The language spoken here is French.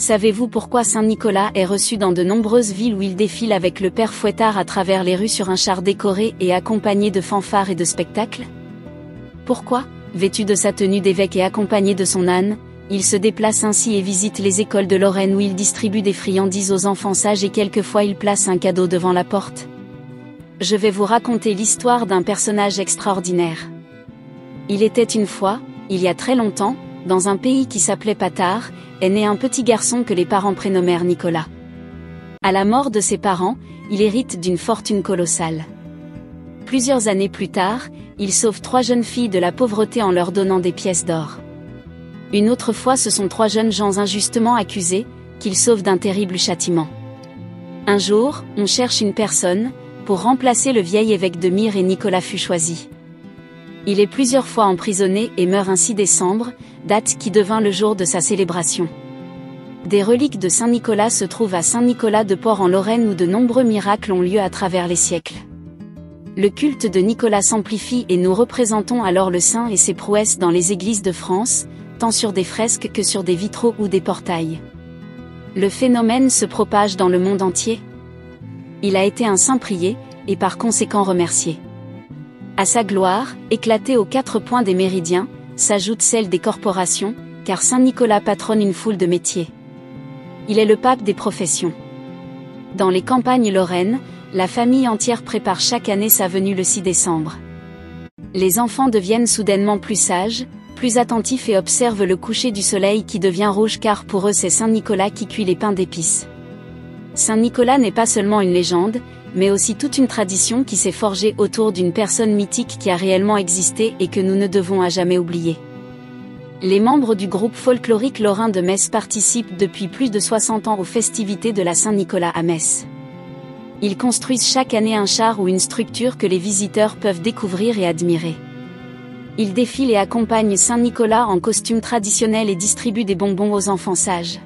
Savez-vous pourquoi Saint-Nicolas est reçu dans de nombreuses villes où il défile avec le père Fouettard à travers les rues sur un char décoré et accompagné de fanfares et de spectacles? Pourquoi, vêtu de sa tenue d'évêque et accompagné de son âne, il se déplace ainsi et visite les écoles de Lorraine où il distribue des friandises aux enfants sages et quelquefois il place un cadeau devant la porte? Je vais vous raconter l'histoire d'un personnage extraordinaire. Il était une fois, il y a très longtemps, dans un pays qui s'appelait Patars, est né un petit garçon que les parents prénommèrent Nicolas. À la mort de ses parents, il hérite d'une fortune colossale. Plusieurs années plus tard, il sauve 3 jeunes filles de la pauvreté en leur donnant des pièces d'or. Une autre fois, ce sont 3 jeunes gens injustement accusés, qu'il sauve d'un terrible châtiment. Un jour, on cherche une personne, pour remplacer le vieil évêque de Myre et Nicolas fut choisi. Il est plusieurs fois emprisonné et meurt un 6 décembre, date qui devint le jour de sa célébration. Des reliques de Saint-Nicolas se trouvent à Saint-Nicolas-de-Port en Lorraine où de nombreux miracles ont lieu à travers les siècles. Le culte de Nicolas s'amplifie et nous représentons alors le saint et ses prouesses dans les églises de France, tant sur des fresques que sur des vitraux ou des portails. Le phénomène se propage dans le monde entier. Il a été un saint prié, et par conséquent remercié. À sa gloire, éclatée aux 4 points des méridiens, s'ajoute celle des corporations, car Saint Nicolas patronne une foule de métiers. Il est le pape des professions. Dans les campagnes lorraines, la famille entière prépare chaque année sa venue le 6 décembre. Les enfants deviennent soudainement plus sages, plus attentifs et observent le coucher du soleil qui devient rouge car pour eux c'est Saint Nicolas qui cuit les pains d'épices. Saint Nicolas n'est pas seulement une légende, mais aussi toute une tradition qui s'est forgée autour d'une personne mythique qui a réellement existé et que nous ne devons à jamais oublier. Les membres du groupe folklorique lorrain de Metz participent depuis plus de 60 ans aux festivités de la Saint-Nicolas à Metz. Ils construisent chaque année un char ou une structure que les visiteurs peuvent découvrir et admirer. Ils défilent et accompagnent Saint Nicolas en costume traditionnel et distribuent des bonbons aux enfants sages.